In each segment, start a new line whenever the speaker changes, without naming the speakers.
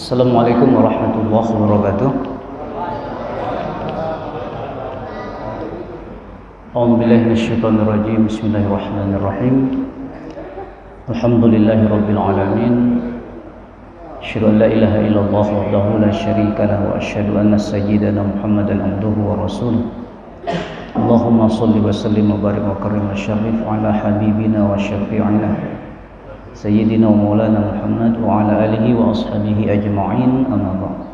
Assalamualaikum warahmatullahi wabarakatuh. A'udzubillahi minasyaitonir rajim. Bismillahirrahmanirrahim. Alhamdulillahi rabbil alamin. Asyhadu an la ilaha illallah wahdahu la syarika lahu wa asyhadu anna sayyidana Muhammadan abduhu wa rasuluh. Allahumma shalli wa sallim wa barik wa karim wa syarrif ala habibina wa syafi'ina Sayyidina wa maulana Muhammad wa ala alihi wa ashabihi ajma'in, amma ba'd.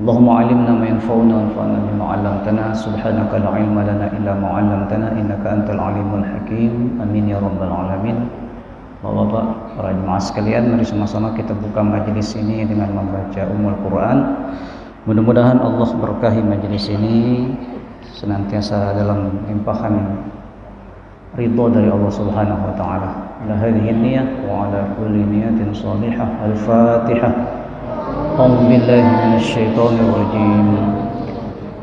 Allahumma alimna ma yanfa'una wanfa'na bima 'allamtana, subhanaka la ilma lana illa ma 'allamtana innaka antal alimul hakim. Amin ya rabbal alamin. Bapak-bapak, para jemaah sekalian, mari sama-sama kita buka majelis ini dengan membaca Ummul Quran. Mudah-mudahan Allah berkahi majelis ini senantiasa dalam limpahan ridha dari Allah Subhanahu wa taala. Ala hadhihi niyyah wa ala kulli niyatin shalihah. Al-Fatihah. A'udzu billahi minasy syaithanir rajim.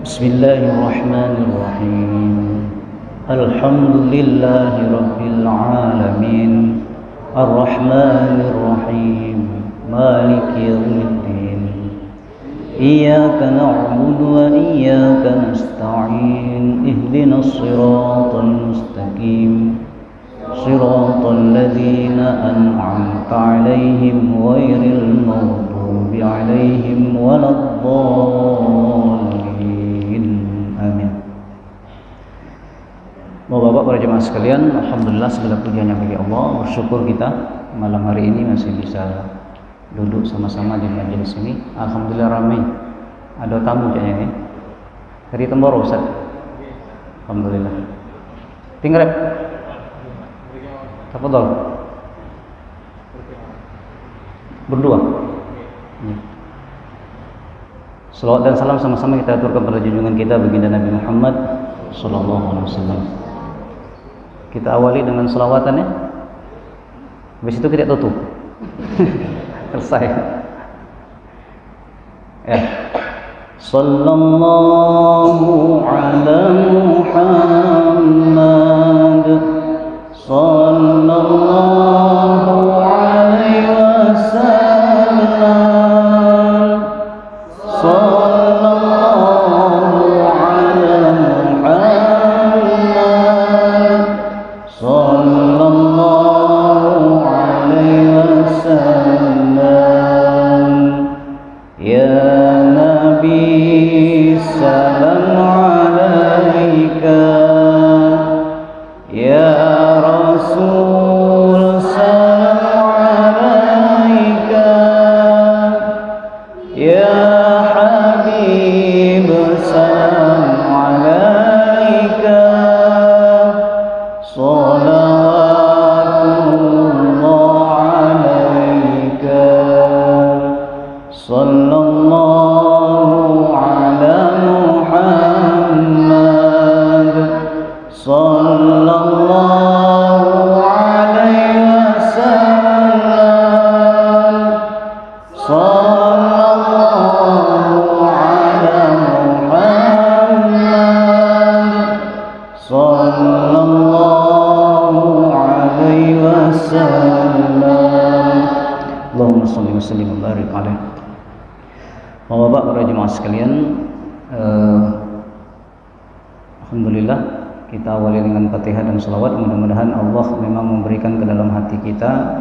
Bismillahirrahmanirrahim. Alhamdulillahi rabbil alamin. Arrahmanir rahim. Maliki yaumiddin. Iyyaka na'budu wa iyyaka nasta'in. Ihdinas siratal mustaqim. Siratal ladzina an'amta 'alaihim ghairil maghdubi 'alaihim waladdallin. Amin. Bapak-bapak, para jemaah sekalian, alhamdulillah segala puji hanya bagi Allah. Bersyukur kita malam hari ini masih bisa duduk sama-sama di majelis ini. Alhamdulillah ramai. Ada tamu kayaknya ini. Dari Temboro, Ustaz. Alhamdulillah. Tinggal tafadhol. Berdua. Salawat dan salam sama-sama kita aturkan pada junjungan kita baginda Nabi Muhammad sallallahu alaihi wasallam. Kita awali dengan selawatan ya. Habis itu kita tutup. Selesai. Ya. Sallallahu ala Muhammad. Sallallahu alaihi wasallam. Sallallahu ala Muhammad. Sallallahu alaihi wasallam. Ya Nabi, salam alaika. Ya Rasul, salam alaika. Ya Habib, salam alaika. Salawatullah alaika. Sallallahu ala Muhammad. Sallallahu alaihi wasallam. Sallallahu ala Muhammad. Sallallahu alaihi wasallam. Allahumma shalli wa sallim wa barik alaihi. Bapak-bapak, para jemaah sekalian, alhamdulillah kita awali dengan Fatihah dan salawat. Mudah-mudahan Allah memang memberikan ke dalam hati kita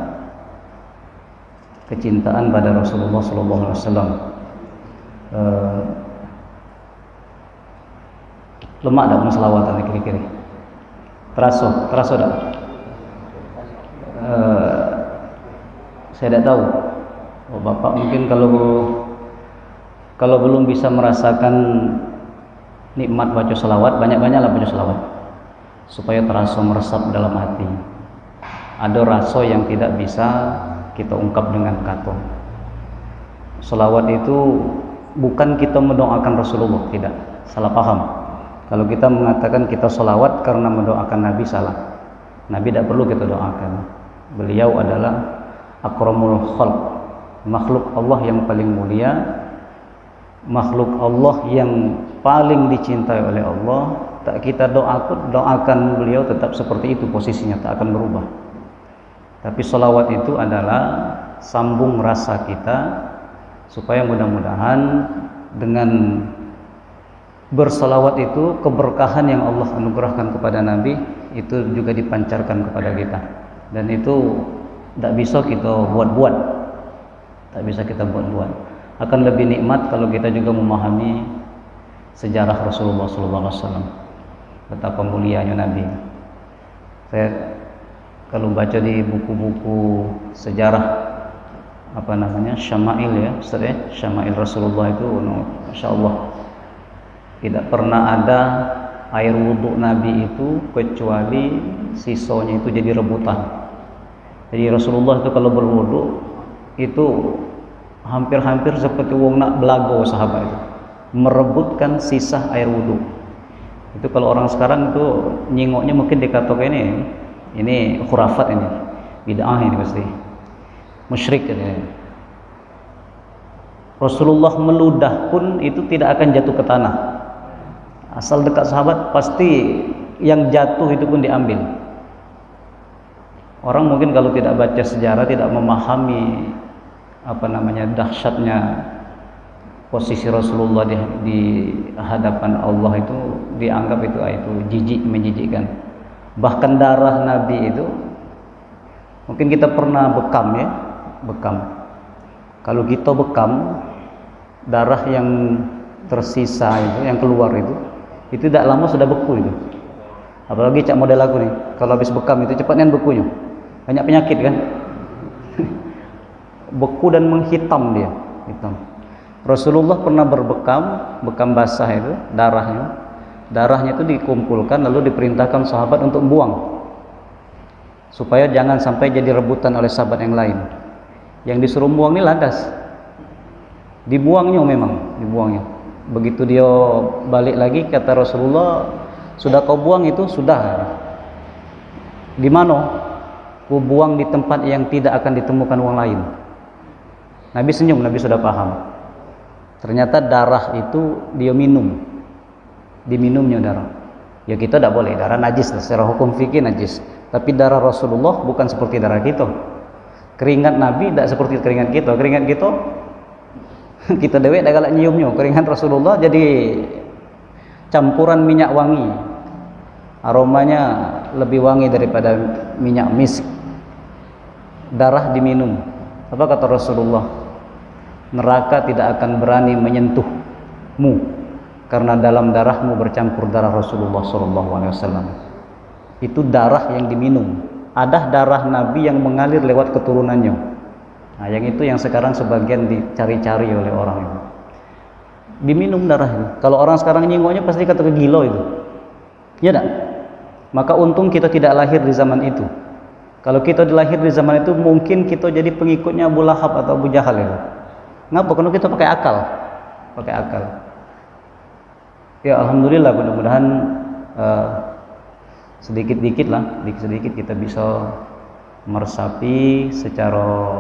kecintaan pada Rasulullah sallallahu alaihi wasallam. Lemak dak selawatan kira-kira? Terasa dak? Saya tidak tahu. Bapak mungkin kalau belum bisa merasakan nikmat baca selawat, banyak-banyaklah baca selawat supaya terasa meresap dalam hati. Ada rasa yang tidak bisa kita ungkap dengan kata. Selawat itu bukan kita mendoakan Rasulullah, tidak, salah paham. Kalau kita mengatakan kita selawat karena mendoakan Nabi, salah. Nabi tidak perlu kita doakan. Beliau adalah akramul khalq, makhluk Allah yang paling mulia, makhluk Allah yang paling dicintai oleh Allah. Tak kita doakan beliau tetap seperti itu posisinya, tak akan berubah. Tapi salawat itu adalah sambung rasa kita, supaya mudah-mudahan dengan bersalawat itu keberkahan yang Allah anugerahkan kepada Nabi itu juga dipancarkan kepada kita. Dan itu tidak bisa kita buat-buat, tak bisa kita buat-buat. Akan lebih nikmat kalau kita juga memahami sejarah Rasulullah SAW, betapa mulianya Nabi. Saya kalau baca di buku-buku sejarah Syama'il ya, Ustaz ya, Syama'il Rasulullah itu, Masya Allah, tidak pernah ada air wudhu Nabi itu kecuali sisanya itu jadi rebutan. Jadi Rasulullah itu kalau berwudhu itu hampir-hampir seperti wong nak belago sahabat itu, merebutkan sisa air wudhu. Itu kalau orang sekarang itu nyingoknya mungkin dikatakan ini khurafat, ini bid'ah, ini pasti musyrik ini. Rasulullah meludah pun itu tidak akan jatuh ke tanah. Asal dekat sahabat pasti yang jatuh itu pun diambil. Orang mungkin kalau tidak baca sejarah, tidak memahami dahsyatnya posisi Rasulullah di hadapan Allah, itu dianggap itu jijik, menjijikkan. Bahkan darah Nabi itu, mungkin kita pernah bekam ya, bekam. Kalau kita bekam, darah yang tersisa itu, yang keluar itu tidak lama sudah beku itu. Apalagi cak model aku nih, kalau habis bekam itu cepatnya bekunya. Banyak penyakit kan. Beku dan menghitam dia, hitam. Rasulullah pernah bekam basah itu, darahnya itu dikumpulkan lalu diperintahkan sahabat untuk buang, supaya jangan sampai jadi rebutan oleh sahabat yang lain. Yang disuruh buang ini landas, dibuangnya. Begitu dia balik lagi, kata Rasulullah, sudah kau buang itu? Sudah. Di mana? Ku buang di tempat yang tidak akan ditemukan orang lain. Nabi senyum, Nabi sudah paham. Ternyata darah itu dia minum, diminumnya darah. Ya kita tidak boleh, darah najis, secara hukum fikih najis. Tapi darah Rasulullah bukan seperti darah kita. Keringat Nabi tidak seperti keringat kita. Keringat kita dewek dah galak nyiumnya. Keringat Rasulullah jadi campuran minyak wangi, aromanya lebih wangi daripada minyak misk. Darah diminum. Apa kata Rasulullah? Neraka tidak akan berani menyentuhmu karena dalam darahmu bercampur darah Rasulullah SAW. Itu darah yang diminum. Ada darah Nabi yang mengalir lewat keturunannya. Nah, yang itu yang sekarang sebagian dicari-cari oleh orang itu. Diminum darahnya. Kalau orang sekarang nyingoknya pasti kata gila itu. Ya tak? Maka untung kita tidak lahir di zaman itu. Kalau kita dilahir di zaman itu, mungkin kita jadi pengikutnya Abu Lahab atau Abu Jahal itu. Ngapa? Karena kita pakai akal. Ya alhamdulillah, mudah-mudahan sedikit-sedikit kita bisa meresapi secara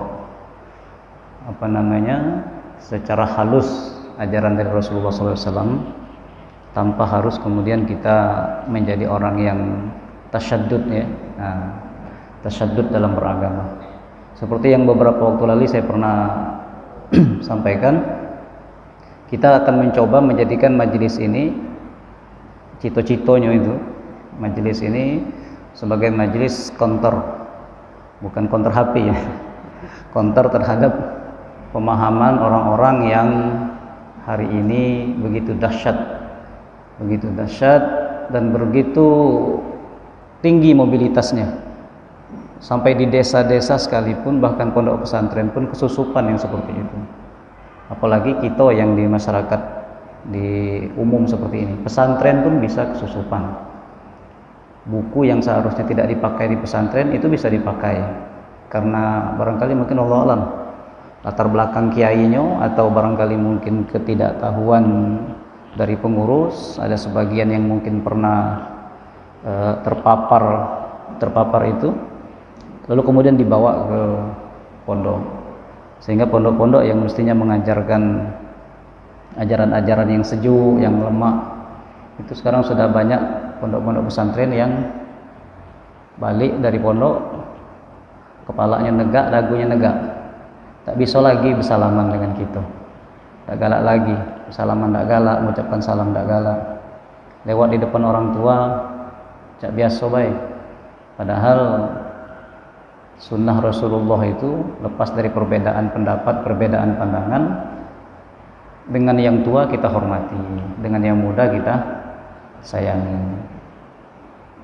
secara halus ajaran dari Rasulullah SAW, tanpa harus kemudian kita menjadi orang yang tasyaddud ya. Tasyaddud dalam beragama. Seperti yang beberapa waktu lalu saya pernah sampaikan, kita akan mencoba menjadikan majelis ini, cito-citonya itu, majelis ini sebagai majelis counter, bukan counter HP ya, counter terhadap pemahaman orang-orang yang hari ini begitu dahsyat dan begitu tinggi mobilitasnya. Sampai di desa-desa sekalipun, bahkan pondok pesantren pun kesusupan yang seperti itu. Apalagi kita yang di masyarakat di umum seperti ini, pesantren pun bisa kesusupan. Buku yang seharusnya tidak dipakai di pesantren itu bisa dipakai, karena barangkali mungkin Allah alam latar belakang kiainya, atau barangkali mungkin ketidaktahuan dari pengurus. Ada sebagian yang mungkin pernah terpapar itu, lalu kemudian dibawa ke pondok, sehingga pondok-pondok yang mestinya mengajarkan ajaran-ajaran yang sejuk, yang lemak, itu sekarang sudah banyak pondok-pondok pesantren yang balik dari pondok, kepalanya negak, dagunya negak. tak bisa lagi bersalaman dengan kita, tak galak lagi bersalaman, tak galak mengucapkan salam, tak galak lewat di depan orang tua, cak biasa baik. Padahal sunnah Rasulullah itu lepas dari perbedaan pendapat, perbedaan pandangan, dengan yang tua kita hormati, dengan yang muda kita sayangi.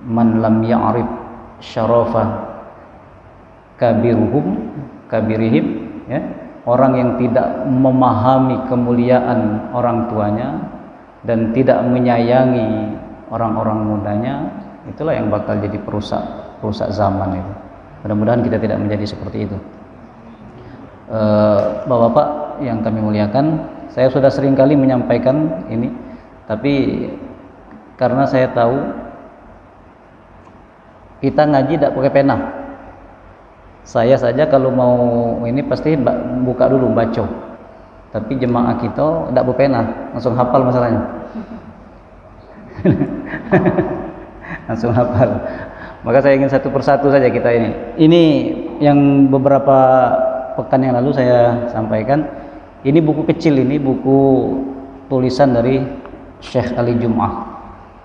Man lam ya'rif syarafa kabirihim, ya, orang yang tidak memahami kemuliaan orang tuanya dan tidak menyayangi orang-orang mudanya, itulah yang bakal jadi perusak zaman itu. Mudah-mudahan kita tidak menjadi seperti itu. Bapak-bapak yang kami muliakan, saya sudah sering kali menyampaikan ini, tapi karena saya tahu kita ngaji tidak pakai pena. Saya saja kalau mau ini pasti buka dulu baca, tapi jemaah kita tidak berpena, langsung hafal masalahnya. Langsung hafal. Maka saya ingin satu persatu saja kita ini. Ini yang beberapa pekan yang lalu saya sampaikan. Ini buku kecil, ini buku tulisan dari Syekh Ali Jum'ah.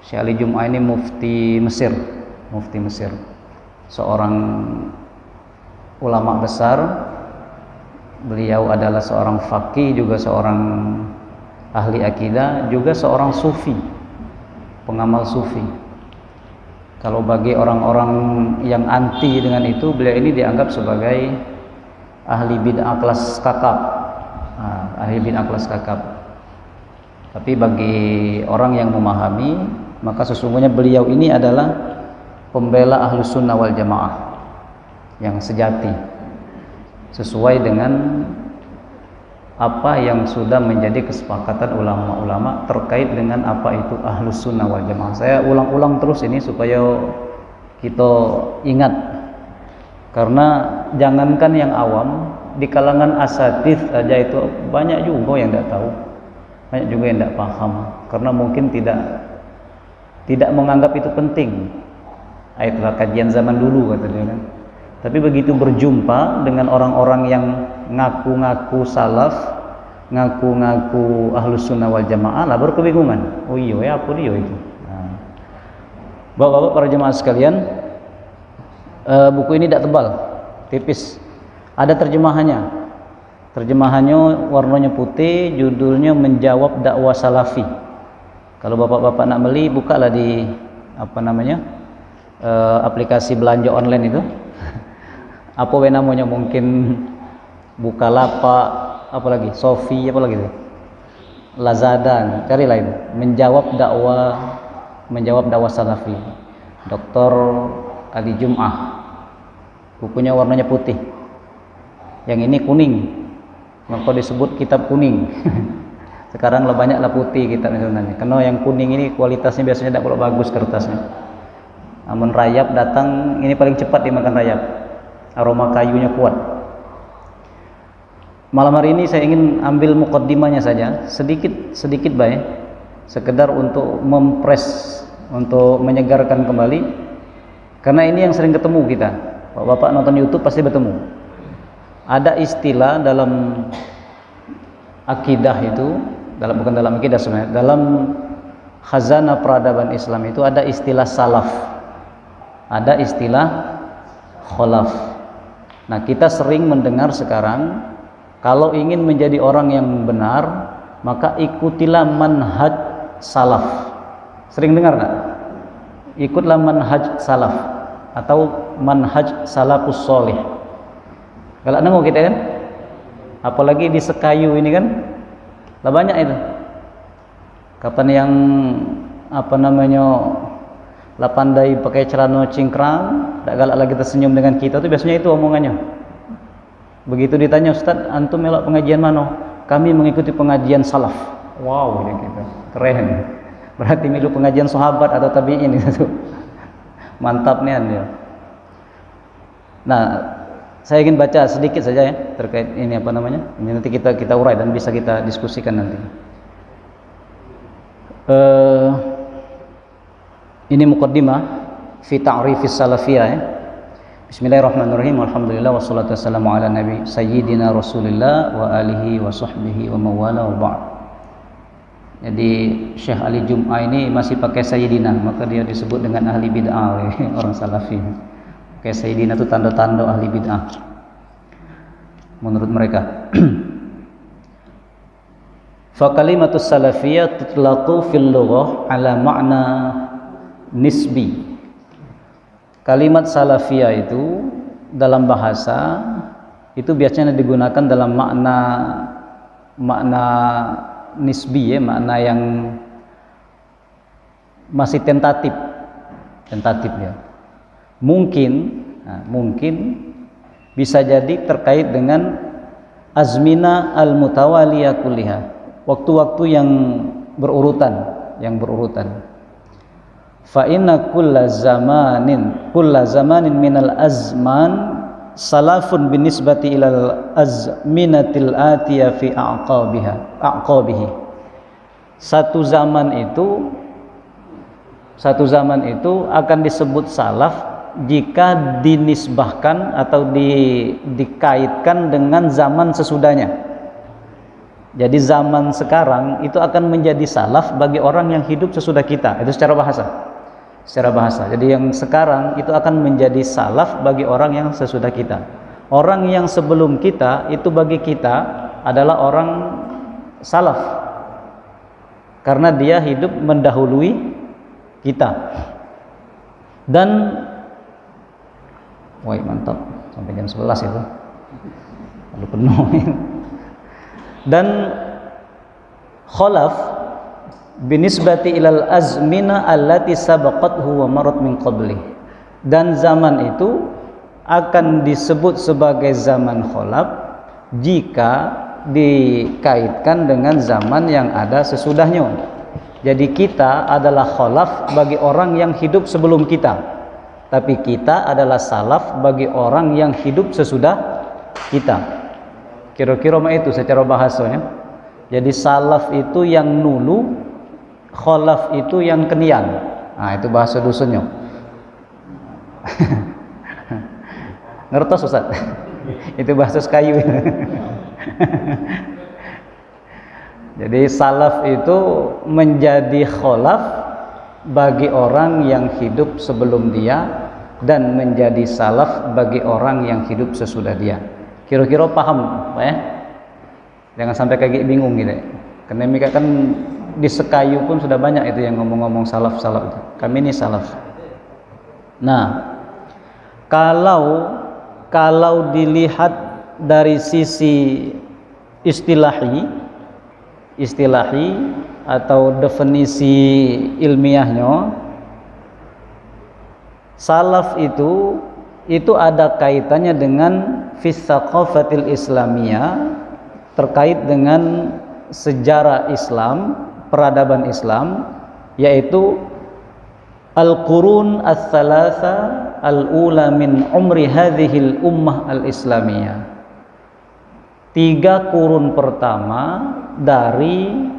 Syekh Ali Jum'ah ini mufti Mesir, seorang ulama besar. Beliau adalah seorang faqih, juga seorang ahli akidah, juga seorang sufi, pengamal sufi. Kalau bagi orang-orang yang anti dengan itu, beliau ini dianggap sebagai ahli bid'ah kelas kakap. Ahli bid'ah kelas kakap. Tapi bagi orang yang memahami, maka sesungguhnya beliau ini adalah pembela Ahlus Sunnah wal Jamaah yang sejati, sesuai dengan apa yang sudah menjadi kesepakatan ulama-ulama terkait dengan apa itu Ahlus Sunnah wal Jamaah. Saya ulang-ulang terus ini supaya kita ingat, karena jangankan yang awam, di kalangan asatidz saja itu banyak juga yang tidak tahu, banyak juga yang tidak paham, karena mungkin tidak menganggap itu penting. Itulah kajian zaman dulu kata dia kan. Tapi begitu berjumpa dengan orang-orang yang ngaku-ngaku salaf, ngaku-ngaku Ahlus Sunnah wal Jamaah, lah baru kebingungan. Oh iya, ya apa dia itu? Nah, Bapak-bapak para jemaah sekalian, buku ini tidak tebal, tipis. Ada terjemahannya. Terjemahannya warnanya putih, judulnya Menjawab Dakwah Salafi. Kalau bapak-bapak nak beli, bukalah di aplikasi belanja online itu. Apa namanya, mungkin Bukalapak, apa lagi, Shopee, apa lagi itu, Lazada, carilah itu, menjawab dakwah salafi, Dr. Ali Jum'ah. Bukunya warnanya putih, yang ini kuning, maka disebut kitab kuning. Sekarang banyaklah putih kitabnya sebenarnya, karena yang kuning ini kualitasnya biasanya tidak bagus kertasnya. Namun rayap datang, ini paling cepat dimakan rayap, aroma kayunya kuat. Malam hari ini saya ingin ambil mukaddimahnya saja, sedikit baik, sekedar untuk untuk menyegarkan kembali, karena ini yang sering ketemu kita. Bapak nonton YouTube pasti bertemu. Ada istilah dalam akidah itu, bukan dalam akidah sebenarnya, dalam khazanah peradaban Islam itu ada istilah salaf, ada istilah kholaf. Nah, kita sering mendengar sekarang, kalau ingin menjadi orang yang benar, maka ikutilah manhaj salaf. Sering dengar nggak? Ikutlah manhaj salaf atau manhaj salafus solih. Kalau nengok kita kan, apalagi di Sekayu ini kan, lah banyak itu. Kapan yang lah pandai pakai celana cingkrang, tak galak lagi tersenyum dengan kita, tuh biasanya itu omongannya. Begitu ditanya, Ustaz, antum melok pengajian mana? Kami mengikuti pengajian salaf. Wow, ini gitu, keren. Berarti milu pengajian sahabat atau tabi'in itu. Mantap nih dia. Nah, saya ingin baca sedikit saja ya terkait ini Ini nanti kita urai dan bisa kita diskusikan nanti. Ini muqaddimah fi ta'rifis salafiyah ya. Bismillahirrahmanirrahim. Alhamdulillah wassalatu wassalamu ala nabi sayyidina Rasulillah wa alihi wa sahbihi wa mawala wa ba'd. Jadi Syekh Ali Jum'ah ini masih pakai sayyidina, maka dia disebut dengan ahli bid'ah oleh orang salafi. Pakai sayyidina itu tanda-tanda ahli bid'ah menurut mereka. Fa kalimatus salafiyah tutlaqu fil lughah ala ma'na nisbi. Kalimat salafiyah itu dalam bahasa itu biasanya digunakan dalam makna nisbi, ya, makna yang masih tentatif ya. Mungkin bisa jadi terkait dengan azmina al-mutawaliyah kulliha, waktu-waktu yang berurutan. Fa inna kulla zamanin minal azman salafun binisbati ilal azminatil atiyah fi aqabihi. Satu zaman itu akan disebut salaf jika dinisbahkan atau dikaitkan dengan zaman sesudahnya. Jadi zaman sekarang itu akan menjadi salaf bagi orang yang hidup sesudah kita. Itu secara bahasa. Jadi yang sekarang itu akan menjadi salaf bagi orang yang sesudah kita. Orang yang sebelum kita itu bagi kita adalah orang salaf, karena dia hidup mendahului kita. Dan wah, mantap, sampai jam 11 itu lalu penuh. Dan khalaf binisbati ilal azmina allati sabaqathu wa marat min qabli. Dan zaman itu akan disebut sebagai zaman khalaf jika dikaitkan dengan zaman yang ada sesudahnya. Jadi kita adalah khalaf bagi orang yang hidup sebelum kita, tapi kita adalah salaf bagi orang yang hidup sesudah kita. Kira-kira itu secara bahasanya. Jadi salaf itu yang nulu, khalaf itu yang kenian. Nah, itu bahasa dusunnya. Ngertos Ustaz? Itu bahasa kayu. Jadi salaf itu menjadi khalaf bagi orang yang hidup sebelum dia, dan menjadi salaf bagi orang yang hidup sesudah dia. Kira-kira paham, ya? Jangan sampai kayak bingung gitu. Karena mereka kan di Sekayu pun sudah banyak itu yang ngomong-ngomong salaf itu. Kami ini salaf. Nah, kalau dilihat dari sisi istilahi atau definisi ilmiahnya, salaf itu ada kaitannya dengan fis tsaqafatil islamiyah, terkait dengan sejarah Islam, peradaban Islam, yaitu al-qurun ats-tsalatsa al-ula min umri hadhil ummah al-islamiyah. 3 kurun pertama dari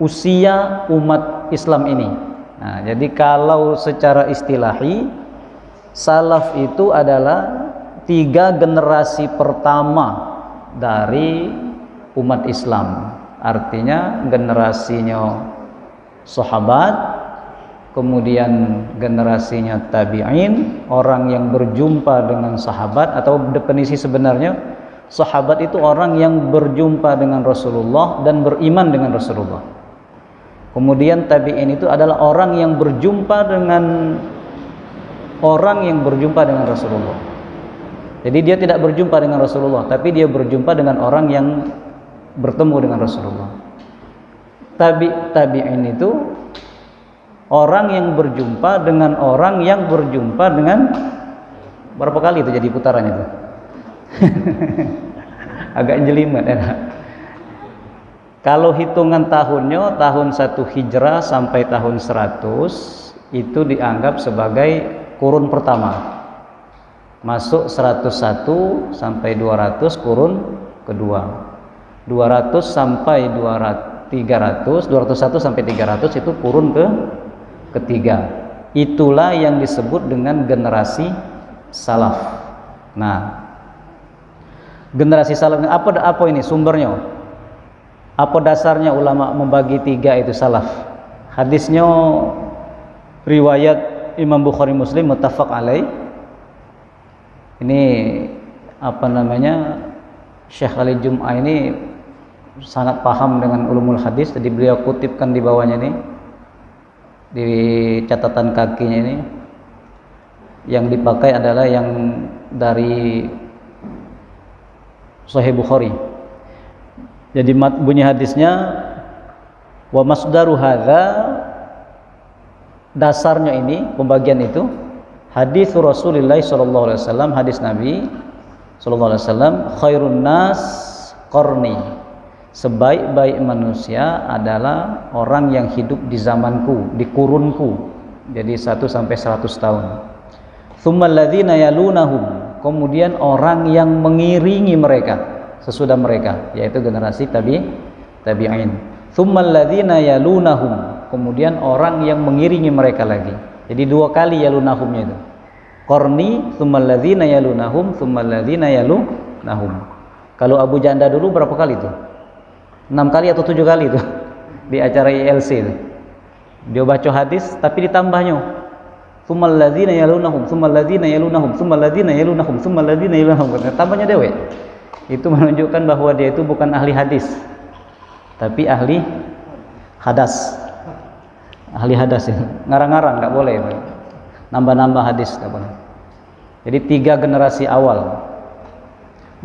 usia umat Islam ini. Nah, jadi kalau secara istilahi, salaf itu adalah 3 generasi pertama dari umat Islam. Artinya generasinya sahabat, kemudian generasinya tabi'in, orang yang berjumpa dengan sahabat, atau definisi sebenarnya sahabat itu orang yang berjumpa dengan Rasulullah dan beriman dengan Rasulullah. Kemudian tabi'in itu adalah orang yang berjumpa dengan Rasulullah. Jadi dia tidak berjumpa dengan Rasulullah, tapi dia berjumpa dengan orang yang bertemu dengan Rasulullah. Tabi'in itu orang yang berjumpa dengan orang yang berjumpa dengan, berapa kali itu jadi putarannya itu? Agak jelimet ya. Kalau hitungan tahunnya, tahun 1 Hijrah sampai tahun 100 itu dianggap sebagai kurun pertama. Masuk 101 sampai 200 kurun kedua. 200 sampai 300, 201 sampai 300 itu kurun ketiga. Itulah yang disebut dengan generasi salaf. Nah, generasi salaf apa ini sumbernya? Apa dasarnya ulama membagi tiga itu salaf? Hadisnya riwayat Imam Bukhari Muslim muttafaq alaih. Ini apa namanya? Syekh Ali Jum'ah ini sangat paham dengan ulumul hadis, jadi beliau kutipkan di bawahnya ini, di catatan kakinya ini, yang dipakai adalah yang dari Sahih Bukhari. Jadi bunyi hadisnya, wa masdaru hadza, dasarnya ini pembagian itu hadis Rasulullah sallallahu alaihi wasallam, hadis Nabi sallallahu alaihi wasallam, khairun nas qarni, sebaik-baik manusia adalah orang yang hidup di zamanku, di kurunku, jadi 1 sampai 100 tahun. Tsummal ladzina yalunahum, kemudian orang yang mengiringi mereka sesudah mereka, yaitu generasi tabi'in. Tsummal ladzina yalunahum, kemudian orang yang mengiringi mereka lagi. Jadi 2 kali yalunahumnya itu. Qarni, tsummal ladzina yalunahum, tsummal ladzina yalunahum. Kalau Abu Janda dulu berapa kali itu? 6 kali atau 7 kali itu di acara ILC itu. Dia baca hadis tapi ditambahnya tsummal ladzina yalunahum, tsummal ladzina yalunahum, tsummal ladzina yalunahum, tsummal ladzina yalunahum. Tambahnya dewe. Itu menunjukkan bahwa dia itu bukan ahli hadis, tapi ahli hadas. Ahli hadas ya. Ngarang-ngarang enggak boleh. Nambah-nambah hadis enggak boleh. Jadi 3 generasi awal.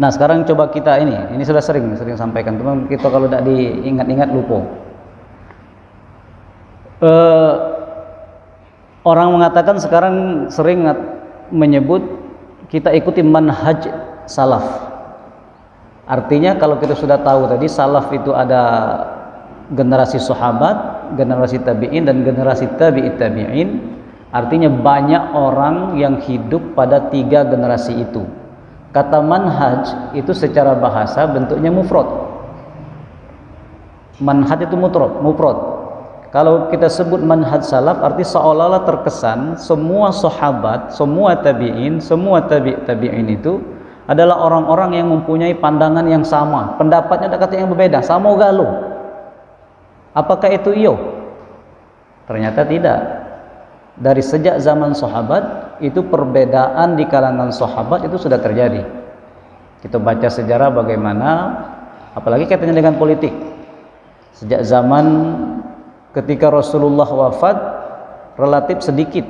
Nah, sekarang coba kita ini sudah sering sampaikan, cuma kita kalau tidak diingat-ingat lupa. Orang mengatakan sekarang sering menyebut kita ikuti manhaj salaf. Artinya kalau kita sudah tahu tadi salaf itu ada generasi sahabat, generasi tabi'in, dan generasi tabi'it tabi'in, artinya banyak orang yang hidup pada 3 generasi itu. Kata manhaj itu secara bahasa bentuknya mufrad. Manhaj itu mufrad. Kalau kita sebut manhaj salaf, arti seolah-olah terkesan semua sahabat, semua tabi'in, semua tabi'in itu adalah orang-orang yang mempunyai pandangan yang sama, pendapatnya ada kata yang berbeda, sama galuh. Apakah itu iyo? Ternyata tidak. Dari sejak zaman sahabat itu perbedaan di kalangan sahabat itu sudah terjadi. Kita baca sejarah bagaimana, apalagi kaitannya dengan politik. Sejak zaman ketika Rasulullah wafat, relatif sedikit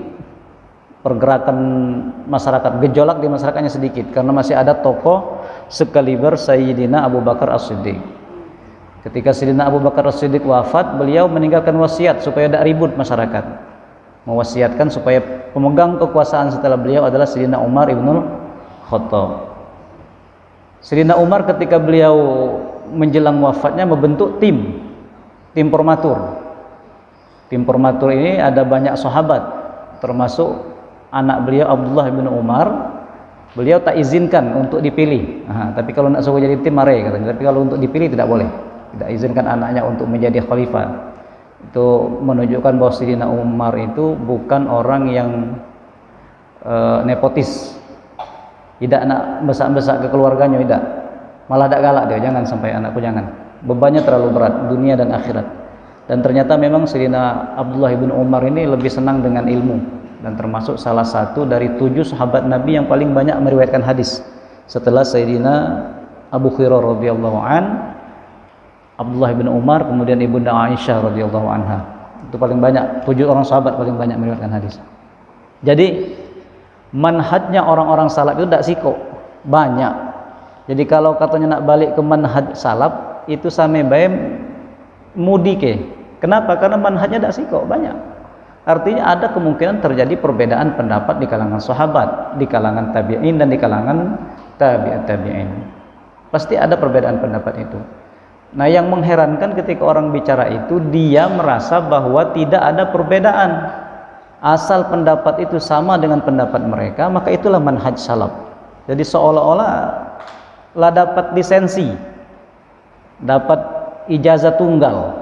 pergerakan masyarakat, gejolak di masyarakatnya sedikit, karena masih ada tokoh sekaliber Sayyidina Abu Bakar As-Siddiq. Ketika Sayyidina Abu Bakar As-Siddiq wafat, beliau meninggalkan wasiat supaya tidak ribut masyarakat, mewasiatkan supaya pemegang kekuasaan setelah beliau adalah Sayyidina Umar ibnul Khattab. Sayyidina Umar ketika beliau menjelang wafatnya membentuk tim formatur. Tim formatur ini ada banyak sahabat, termasuk anak beliau Abdullah bin Umar. Beliau tak izinkan untuk dipilih. Tapi kalau nak suruh jadi tim mari katanya. Tapi kalau untuk dipilih tidak boleh. Tidak izinkan anaknya untuk menjadi khalifah. Itu menunjukkan bahwa Sayyidina Umar itu bukan orang yang nepotis. Tidak nak besak-besak ke keluarganya, tidak. Malah tak galak dia, jangan sampai anakku jangan. Bebannya terlalu berat, dunia dan akhirat. Dan ternyata memang Sayyidina Abdullah bin Umar ini lebih senang dengan ilmu. Dan termasuk salah satu dari 7 sahabat Nabi yang paling banyak meriwayatkan hadis setelah Sayyidina Abu Hurairah radhiyallahu an, Abdullah bin Umar, kemudian Ibunda Aisyah radhiyallahu anha. Itu paling banyak, 7 orang sahabat paling banyak meriwayatkan hadis. Jadi manhajnya orang-orang salaf itu tidak siko, banyak. Jadi kalau katanya nak balik ke manhaj salaf itu same bae mudike. Kenapa? Karena manhajnya tidak siko, banyak. Artinya ada kemungkinan terjadi perbedaan pendapat di kalangan sahabat, di kalangan tabi'in, dan di kalangan tabi'at tabi'in. Pasti ada perbedaan pendapat itu. Nah, yang mengherankan ketika orang bicara itu, dia merasa bahwa tidak ada perbedaan. Asal pendapat itu sama dengan pendapat mereka, maka itulah manhaj salaf. Jadi seolah-olah lah dapat lisensi, dapat ijazah tunggal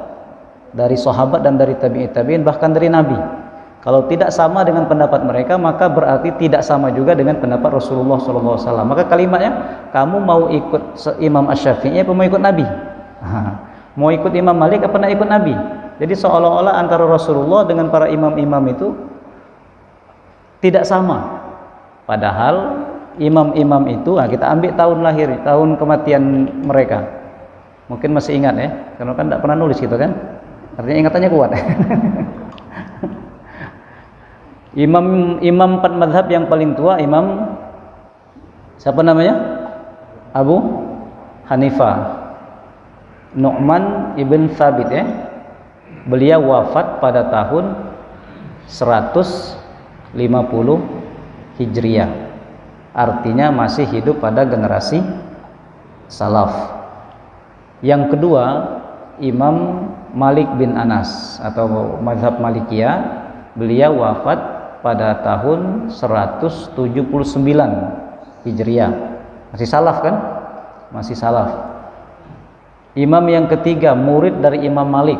dari sahabat dan dari tabi'in, bahkan dari Nabi. Kalau tidak sama dengan pendapat mereka, maka berarti tidak sama juga dengan pendapat Rasulullah SAW. Maka kalimatnya, kamu mau ikut Imam Asy-Syafi'i apa mau ikut Nabi? Mau ikut Imam Malik apa nak ikut Nabi? Jadi seolah-olah antara Rasulullah dengan para imam-imam itu tidak sama. Padahal imam-imam itu, kita ambil tahun lahir, tahun kematian mereka. Mungkin masih ingat ya, karena kan tidak pernah nulis gitu kan. Artinya ingatannya kuat. Imam 4 mazhab yang paling tua, Imam siapa namanya? Abu Hanifah, Nu'man ibn Thabit ya. Beliau wafat pada tahun 150 Hijriah. Artinya masih hidup pada generasi salaf. Yang kedua, Imam Malik bin Anas atau mazhab Malikiyah. Beliau wafat pada tahun 179 Hijriah. Masih salaf kan? Masih salaf. Imam yang ketiga, murid dari Imam Malik,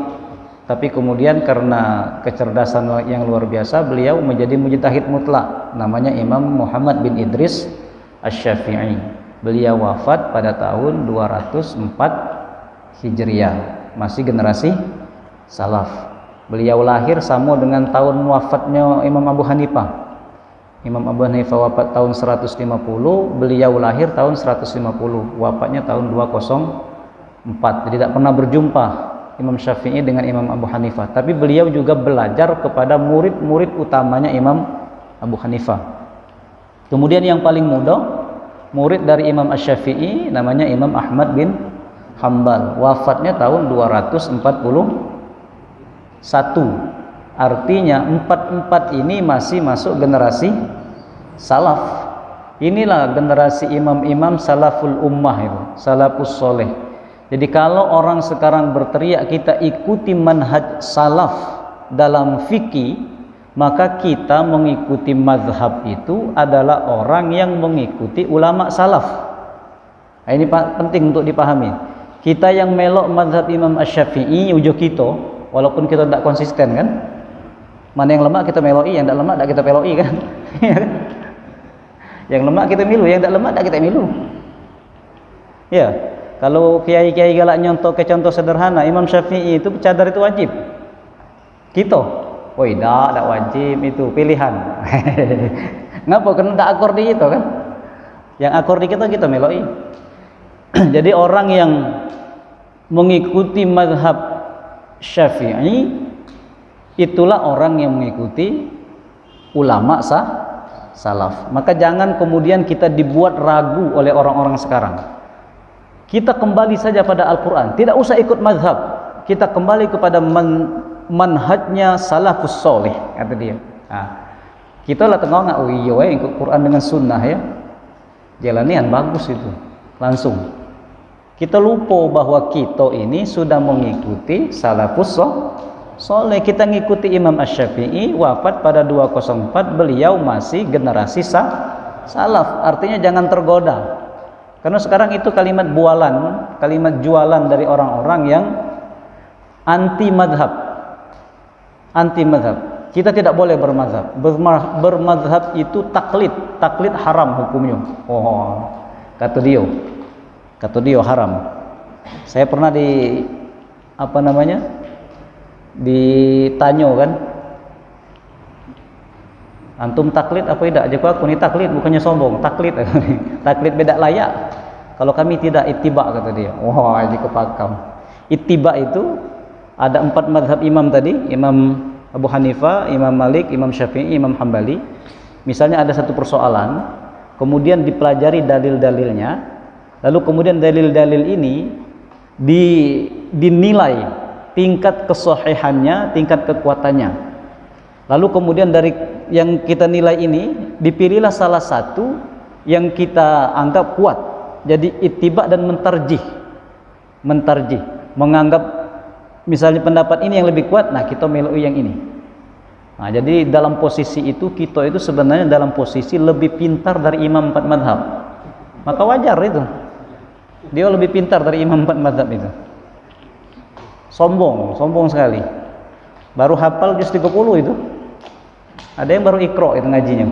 tapi kemudian karena kecerdasan yang luar biasa, beliau menjadi mujtahid mutlak. Namanya Imam Muhammad bin Idris Asy-Syafi'i. Beliau wafat pada tahun 204 Hijriah. Masih generasi salaf. Beliau lahir sama dengan tahun wafatnya Imam Abu Hanifah. Imam Abu Hanifah wafat tahun 150, beliau lahir tahun 150, wafatnya tahun 204. Jadi tidak pernah berjumpa Imam Syafi'i dengan Imam Abu Hanifah. Tapi beliau juga belajar kepada murid-murid utamanya Imam Abu Hanifah. Kemudian yang paling muda, murid dari Imam Asy-Syafi'i, namanya Imam Ahmad bin Hambal. Wafatnya tahun 241. Artinya 4 ini masih masuk generasi salaf. Inilah generasi imam-imam salaful ummah itu, salafus soleh. Jadi kalau orang sekarang berteriak kita ikuti manhaj salaf dalam fikih, maka kita mengikuti mazhab itu adalah orang yang mengikuti ulama salaf. Nah, ini penting untuk dipahami. Kita yang melok mazhab Imam Asy-Syafi'i ujo kita, walaupun kita tidak konsisten kan. Mana yang lemak kita meloi, yang tidak lemak tidak kita peloi kan. Yang lemak kita milu, yang tidak lemak tidak kita milu. Ya, kalau kiai-kiai galak nyontoh ke contoh sederhana, Imam Syafi'i itu cadar itu wajib. Kita, oh tidak wajib, itu pilihan. Ngapa? Karena tidak akor di itu kan. Yang akor di kita meloi. Jadi orang yang mengikuti mazhab Syafi'i itulah orang yang mengikuti ulama salaf. Maka jangan kemudian kita dibuat ragu oleh orang-orang sekarang. Kita kembali saja pada Al-Quran, tidak usah ikut mazhab, kita kembali kepada manhajnya salafus soleh, kata dia. Kita lah tengok nggak, oh iya ikut Quran dengan sunnah ya, jalanian bagus itu, langsung. Kita lupa bahwa kita ini sudah mengikuti salafus soleh. Kita ngikuti Imam Asy-Syafi'i, wafat pada 204, beliau masih generasi salaf. Artinya jangan tergoda. Karena sekarang itu kalimat bualan, kalimat jualan dari orang-orang yang anti madhab. Anti madhab. Kita tidak boleh bermadhab. Bermadhab itu taklid. Taklid haram hukumnya. Oh, kata dia haram. Saya pernah ditanya kan, antum taklid apa tidak? Jawab aku, ini taklid bukannya sombong, taklid. Taklid beda layak. Kalau kami tidak ittiba, kata dia. Wah, ini kepakam. Ittiba itu ada 4 mazhab imam tadi, Imam Abu Hanifah, Imam Malik, Imam Syafi'i, Imam Hambali. Misalnya ada satu persoalan, kemudian dipelajari dalil-dalilnya, lalu kemudian dalil-dalil ini dinilai tingkat kesahihannya, tingkat kekuatannya. Lalu kemudian dari yang kita nilai ini dipilihlah salah satu yang kita anggap kuat. Jadi ittiba dan mentarjih, menganggap misalnya pendapat ini yang lebih kuat, nah kita meloi yang ini. Nah, jadi dalam posisi itu kita itu sebenarnya dalam posisi lebih pintar dari imam 4 mazhab. Maka wajar itu. Dia lebih pintar dari imam 4 mazhab itu. Sombong sekali. Baru hafal juz 30 itu. Ada yang baru ikro itu ngajinya.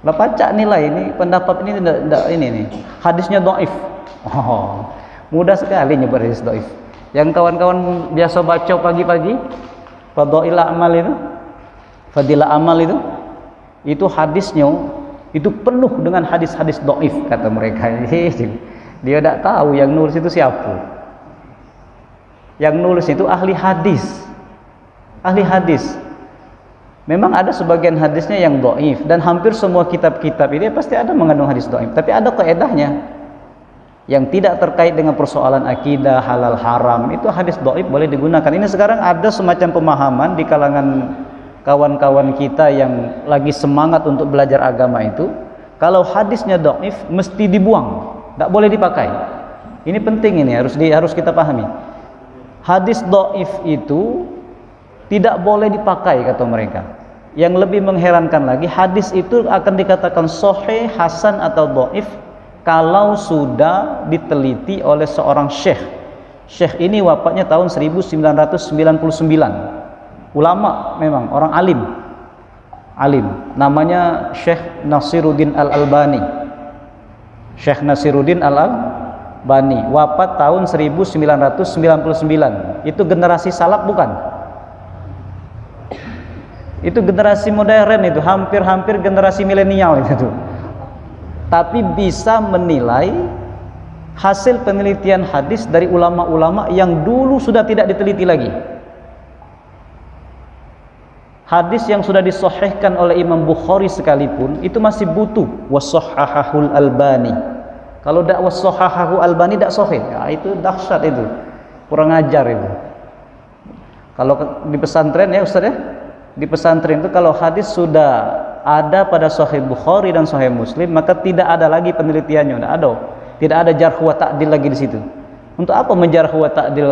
Lah pacak nilai ini pendapat ini tidak ini nih. Hadisnya dhaif. Oh, mudah sekali nyebar hadis dhaif. Yang kawan-kawan biasa baca pagi-pagi fadail amal itu, fadilah amal itu hadisnya itu penuh dengan hadis-hadis dhaif kata mereka. Dia tidak tahu yang nulis itu siapa. Yang nulis itu ahli hadis. Ahli hadis. Memang ada sebagian hadisnya yang dhaif dan hampir semua kitab-kitab ini pasti ada mengandung hadis dhaif, tapi ada kaedahnya. Yang tidak terkait dengan persoalan akidah, halal haram, itu hadis dhaif boleh digunakan. Ini sekarang ada semacam pemahaman di kalangan kawan-kawan kita yang lagi semangat untuk belajar agama itu, kalau hadisnya dhaif mesti dibuang, tidak boleh dipakai. Ini penting, ini harus kita pahami. Hadis dhaif itu tidak boleh dipakai kata mereka. Yang lebih mengherankan lagi, hadis itu akan dikatakan sahih, hasan atau dhaif kalau sudah diteliti oleh seorang syekh. Syekh ini wafatnya tahun 1999. Ulama memang, orang alim. Namanya Syekh Nasiruddin Al-Albani. Syekh Nasiruddin Al-Albani wafat tahun 1999. Itu generasi salaf bukan? Itu generasi modern, itu hampir generasi milenial itu. Tapi bisa menilai hasil penelitian hadis dari ulama-ulama yang dulu sudah tidak diteliti lagi. Hadis yang sudah disahihkan oleh Imam Bukhari sekalipun itu masih butuh wasahhahul Albani. Kalau tidak wasahhahu Albani tidak sahih, ya, itu dahsyat itu. Kurang ajar itu. Kalau di pesantren ya Ustaz ya, di pesantren itu kalau hadis sudah ada pada Sahih Bukhari dan Sahih Muslim, maka tidak ada lagi penelitiannya, tidak ada jarh wa ta'dil lagi di situ. Untuk apa menjarh wa ta'dil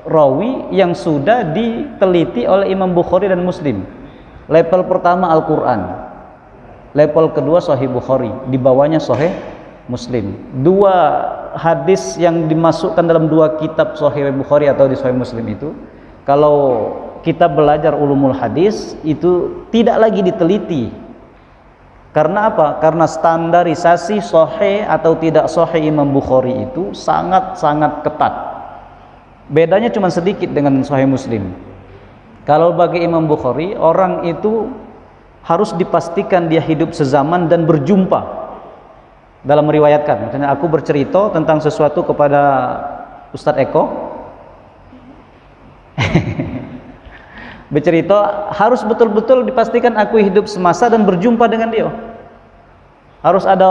rawi yang sudah diteliti oleh Imam Bukhari dan Muslim? Level pertama Al-Quran, level kedua Sahih Bukhari, di bawahnya Sahih Muslim. Dua hadis yang dimasukkan dalam dua kitab Sahih Bukhari atau di Sahih Muslim itu, kalau kita belajar ulumul hadis itu tidak lagi diteliti. Karena apa? Karena standarisasi sahih atau tidak sahih Imam Bukhari itu sangat-sangat ketat. Bedanya cuma sedikit dengan Sahih Muslim. Kalau bagi Imam Bukhari, orang itu harus dipastikan dia hidup sezaman dan berjumpa. Dalam meriwayatkan, misalnya aku bercerita tentang sesuatu kepada Ustadz Eko, bercerita harus betul-betul dipastikan aku hidup semasa dan berjumpa dengan dia. Harus ada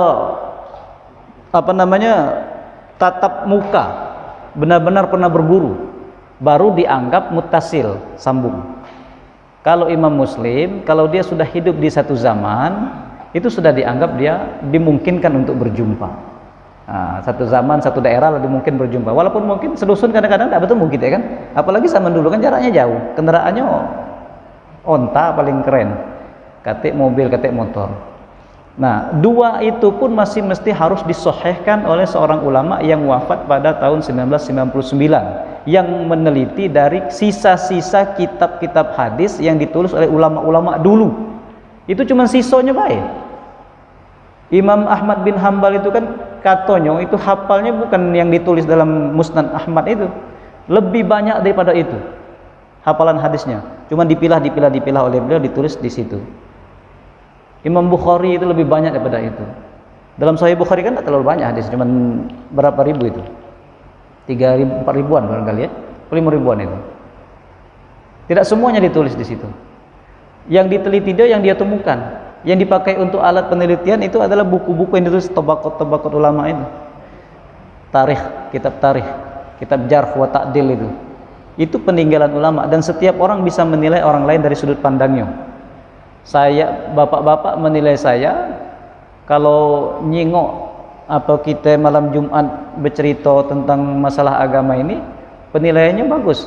tatap muka, benar-benar pernah berguru, baru dianggap muttasil, sambung. Kalau Imam Muslim, kalau dia sudah hidup di satu zaman, itu sudah dianggap dia dimungkinkan untuk berjumpa. Nah, satu zaman, satu daerah lebih mungkin berjumpa. Walaupun mungkin sedusun kadang-kadang tidak betul mungkin ya kan. Apalagi zaman dulu kan jaraknya jauh, kendaraannya onta paling keren, katik mobil, katik motor. Nah, dua itu pun masih mesti harus disahihkan oleh seorang ulama yang wafat pada tahun 1999, yang meneliti dari sisa-sisa kitab-kitab hadis yang ditulis oleh ulama-ulama dulu. Itu cuma sisanya baik. Imam Ahmad bin Hambal itu kan katanya itu hafalnya bukan yang ditulis dalam Musnad Ahmad itu, lebih banyak daripada itu hafalan hadisnya, cuma dipilah oleh beliau, ditulis di situ. Imam Bukhari itu lebih banyak daripada itu. Dalam Sahih Bukhari kan tidak terlalu banyak hadis, cuma berapa ribu itu, 3.000, 4.000-an barangkali ya, 5.000-an itu. Tidak semuanya ditulis di situ. Yang diteliti dia, yang dia temukan. Yang dipakai untuk alat penelitian itu adalah buku-buku yang ditulis tabaqat ulama itu. Kitab tarikh, kitab jarh wa ta'dil itu. Itu peninggalan ulama dan setiap orang bisa menilai orang lain dari sudut pandangnya. Bapak-bapak menilai saya kalau nyingok atau kita malam Jumat bercerita tentang masalah agama ini, penilaiannya bagus.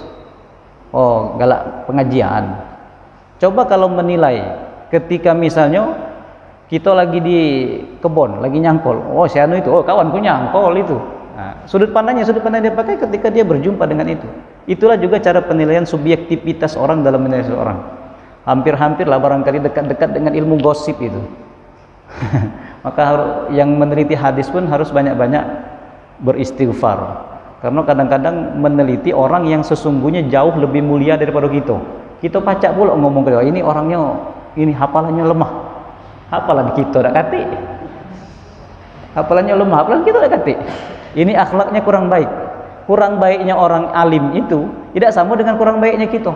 Oh, galak pengajian. Coba kalau menilai ketika misalnya kita lagi di kebun, lagi nyangkol, oh si anu itu, oh kawanku nyangkol itu. Nah, sudut pandang dia pakai ketika dia berjumpa dengan itu. Itulah juga cara penilaian subjektivitas orang dalam menilai seseorang. hampir-hampir lah barangkali dekat-dekat dengan ilmu gosip itu. Maka yang meneliti hadis pun harus banyak-banyak beristighfar, karena kadang-kadang meneliti orang yang sesungguhnya jauh lebih mulia daripada kita pacak pula ngomong ke dia, ini orangnya, ini hafalannya lemah, hafalan kita tak kati, hafalannya lemah, hafalan kita tak kati, ini akhlaknya kurang baik. Kurang baiknya orang alim itu tidak sama dengan kurang baiknya kita.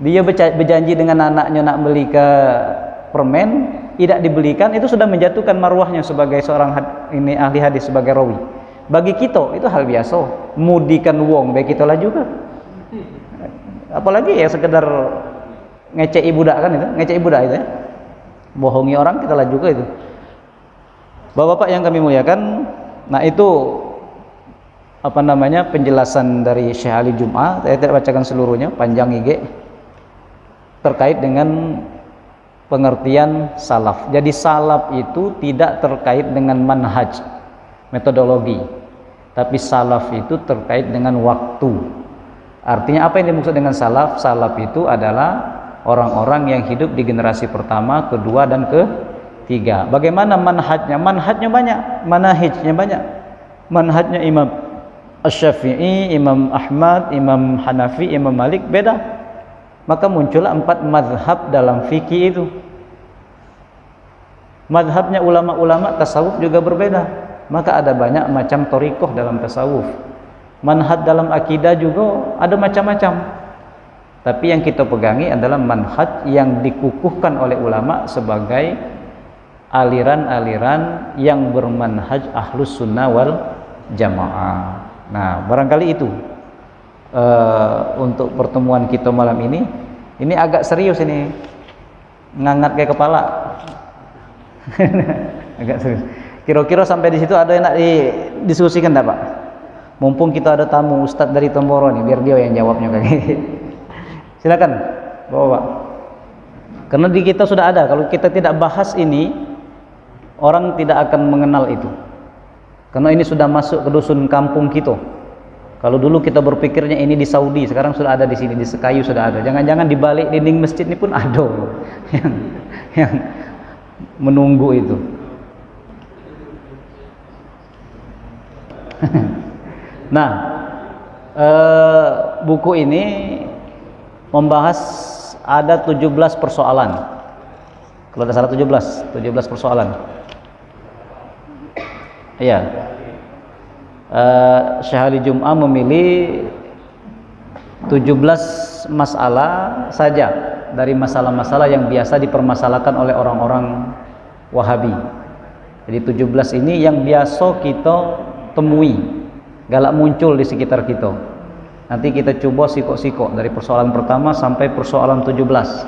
Dia berjanji dengan anaknya nak beli ke permen, tidak dibelikan, itu sudah menjatuhkan marwahnya sebagai seorang ini ahli hadis, sebagai rawi. Bagi kita itu hal biasa, mudikan wong baik kita lah juga. Apalagi ya sekedar ngecei budak kan itu, ngecei budak itu ya. Bohongi orang kita lah juga itu. Bapak-bapak yang kami muliakan, nah itu apa namanya penjelasan dari Syekh Ali Jum'ah. Saya tidak bacakan seluruhnya, panjang IG, terkait dengan pengertian salaf. Jadi salaf itu tidak terkait dengan manhaj, metodologi, tapi salaf itu terkait dengan waktu. Artinya apa yang dimaksud dengan salaf? Salaf itu adalah orang-orang yang hidup di generasi pertama, kedua, dan ketiga. Bagaimana manhajnya? Manhajnya banyak, manahijnya banyak. Manhajnya Imam Asy-Syafi'i, Imam Ahmad, Imam Hanafi, Imam Malik beda. Maka muncullah 4 mazhab dalam fikih itu. Mazhabnya ulama-ulama tasawuf juga berbeda. Maka ada banyak macam thariqah dalam tasawuf. Manhaj dalam akidah juga ada macam-macam. Tapi yang kita pegangi adalah manhaj yang dikukuhkan oleh ulama sebagai aliran-aliran yang bermanhaj ahlus sunnah wal jamaah. Nah, barangkali itu untuk pertemuan kita malam ini. Ini agak serius ini, ngangat kayak kepala. Agak serius. Kira-kira sampai di situ ada yang nak didiskusikan tak Pak? Mumpung kita ada tamu Ustadz dari Tomboro nih, biar dia yang jawabnya kayak. Silakan, Bapak. Karena di kita sudah ada. Kalau kita tidak bahas ini, orang tidak akan mengenal itu. Karena ini sudah masuk ke dusun kampung kita. Kalau dulu kita berpikirnya ini di Saudi, sekarang sudah ada di sini, di Sekayu sudah ada. Jangan-jangan di balik dinding masjid ini pun ada yang menunggu itu. Nah, buku ini membahas ada 17 persoalan. Kalau tidak salah 17 persoalan. Iya. Syekh Ali Jum'ah memilih 17 masalah saja dari masalah-masalah yang biasa dipermasalahkan oleh orang-orang Wahabi. Jadi 17 ini yang biasa kita temui, galak muncul di sekitar kita. Nanti kita coba sikok-sikok dari persoalan pertama sampai persoalan 17.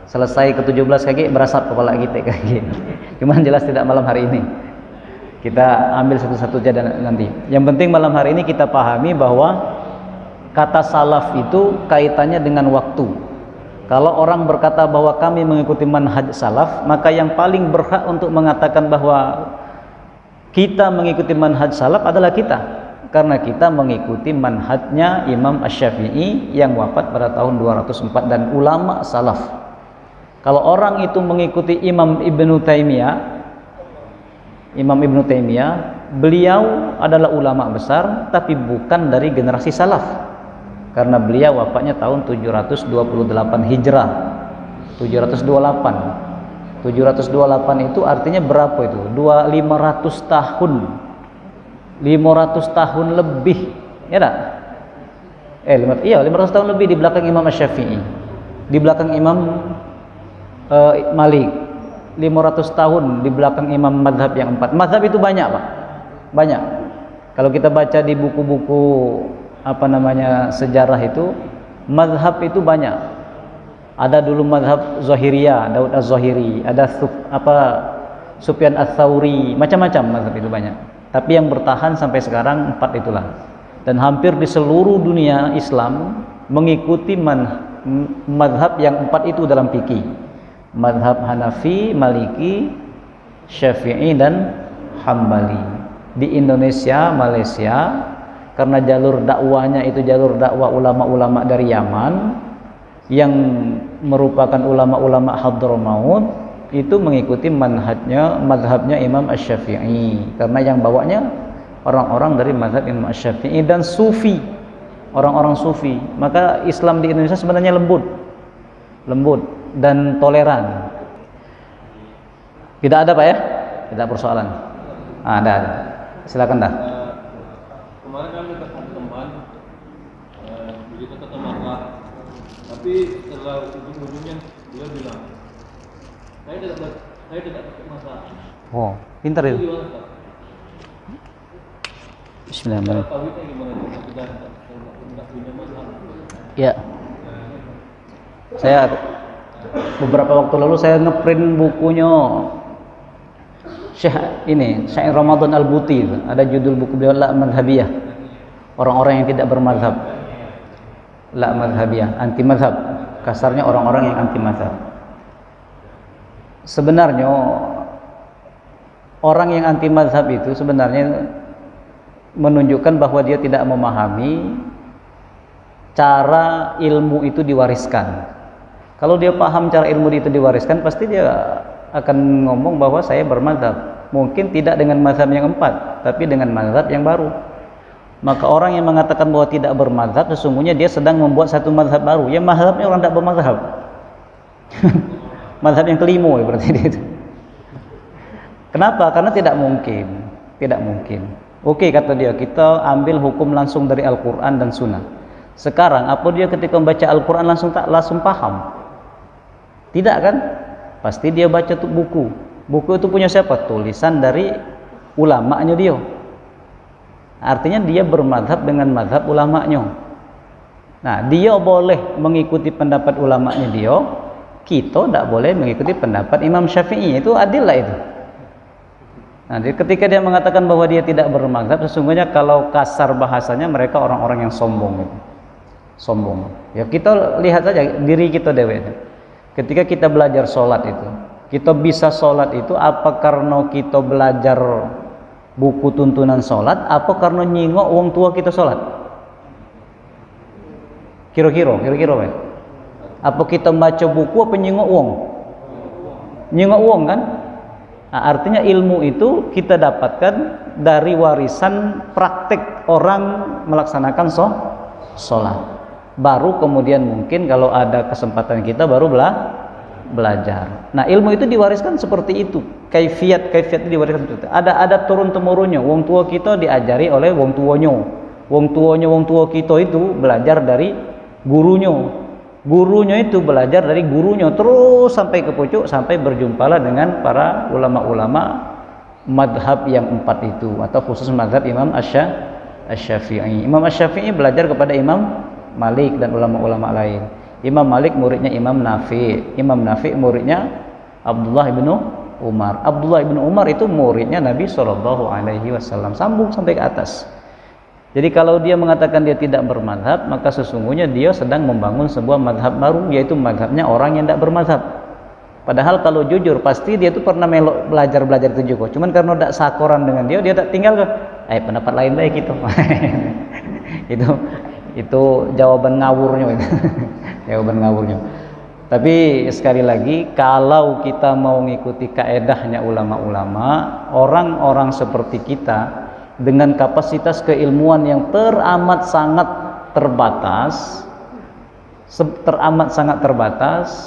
Selesai ke 17 kaki berasap kepala kita kaki. Cuman jelas tidak malam hari ini. Kita ambil satu-satu saja nanti. Yang penting malam hari ini kita pahami bahwa kata salaf itu kaitannya dengan waktu. Kalau orang berkata bahwa kami mengikuti manhaj salaf, maka yang paling berhak untuk mengatakan bahwa kita mengikuti manhaj salaf adalah kita, karena kita mengikuti manhajnya Imam Asy-Syafi'i yang wafat pada tahun 204 dan ulama salaf. Kalau orang itu mengikuti Imam Ibnu Taimiyah, beliau adalah ulama besar tapi bukan dari generasi salaf, karena beliau wafatnya tahun 728 Hijrah. 728 itu artinya berapa itu? 500 tahun. 500 tahun lebih, ya tak? 500 tahun lebih di belakang Imam Asy-Syafi'i, di belakang Imam Malik, 500 tahun di belakang imam madhab yang 4. Madhab itu banyak Pak, banyak. Kalau kita baca di buku-buku sejarah itu, madhab itu banyak. Ada dulu madhab Zahiriyah, Daud Az-Zahiri, ada Sufyan Ats-Tsauri, macam-macam madhab itu banyak. Tapi yang bertahan sampai sekarang 4 itulah. Dan hampir di seluruh dunia Islam mengikuti madhab yang 4 itu dalam fikih. Madhab Hanafi, Maliki, Syafi'i, dan Hambali. Di Indonesia, Malaysia, karena jalur dakwahnya itu jalur dakwah ulama-ulama dari Yaman, yang merupakan ulama-ulama Hadramaut itu mengikuti mazhabnya Imam Asy-Syafi'i, karena yang bawanya orang-orang dari mazhab Imam Asy-Syafi'i dan sufi, orang-orang sufi. Maka Islam di Indonesia sebenarnya lembut dan toleran. Tidak ada Pak ya? Tidak persoalan. Ada. Silakan dah.
Kemarin kami ketemu teman, begitu ketemu Pak, tapi setelah ujung-ujungnya dia bilang, saya tidak pakai masak.
Oh, pintar
Itu
itu.
gimana Pak?
Bismillahirrahmanirrahim.
Tauhidnya gimana? Tidak punya masak.
Ya. Saya beberapa waktu lalu saya ngeprint bukunya Syekh Ramadan Al-Buti. Ada judul buku beliau La Madhabiyah. Orang-orang yang tidak bermazhab. La Madhabiyah, anti mazhab. Kasarnya orang-orang yang anti mazhab. Sebenarnya orang yang anti mazhab itu sebenarnya menunjukkan bahwa dia tidak memahami cara ilmu itu diwariskan. Kalau dia paham cara ilmu itu diwariskan, pasti dia akan ngomong bahwa saya bermazhab. Mungkin tidak dengan mazhab yang 4, tapi dengan mazhab yang baru. Maka orang yang mengatakan bahwa tidak bermazhab, sesungguhnya dia sedang membuat satu mazhab baru. Ya mazhabnya orang tidak bermazhab. Mazhab yang kelima berarti itu. Kenapa? Karena tidak mungkin. Oke, kata dia, kita ambil hukum langsung dari Al-Quran dan Sunnah. Sekarang apa dia ketika membaca Al-Quran langsung paham? Tidak kan? Pasti dia baca tuh buku. Buku itu punya siapa? Tulisan dari ulamanya dia. Artinya dia bermadhab dengan madhab ulamanya. Nah, dia boleh mengikuti pendapat ulamanya dia, kita tidak boleh mengikuti pendapat Imam Syafi'i. Itu adil lah itu. Nah, ketika dia mengatakan bahwa dia tidak bermadhab, sesungguhnya kalau kasar bahasanya mereka orang-orang yang sombong. Sombong. Ya kita lihat saja diri kita dewe. Ketika kita belajar sholat itu, kita bisa sholat itu apa karena kita belajar buku tuntunan sholat, apa karena nyingok uang tua kita sholat? Kira-kira, Pak. Apa kita baca buku apa nyingok uang? Nyingok uang kan? Nah, artinya ilmu itu kita dapatkan dari warisan praktek orang melaksanakan sholat. Baru kemudian mungkin kalau ada kesempatan kita baru belajar. Nah, ilmu itu diwariskan seperti itu. Kaifiat itu diwariskan seperti itu. Ada adab turun temurunnya. Wong tua kita diajari oleh wong tuanya. Wong tua kita itu belajar dari gurunya. Gurunya itu belajar dari gurunya terus sampai ke pucuk, sampai berjumpalah dengan para ulama-ulama madhab yang 4 itu, atau khusus madhab Imam Asy-Syafi'i. Imam Asy-Syafi'i belajar kepada Imam Malik dan ulama-ulama lain. Imam Malik muridnya Imam Nafi'. Imam Nafi' muridnya Abdullah bin Umar. Abdullah bin Umar itu muridnya Nabi SAW. Sambung sampai ke atas. Jadi kalau dia mengatakan dia tidak bermadhab, maka sesungguhnya dia sedang membangun sebuah madhab baru, yaitu madhabnya orang yang tidak bermadhab. Padahal kalau jujur pasti dia itu pernah belajar itu juga. Cuman karena tidak sakoran dengan dia tak tinggal ke pendapat lain baik itu. itu jawaban ngawurnya. Jawaban ngawurnya. Tapi sekali lagi, kalau kita mau mengikuti kaedahnya ulama-ulama, orang-orang seperti kita dengan kapasitas keilmuan yang teramat sangat terbatas,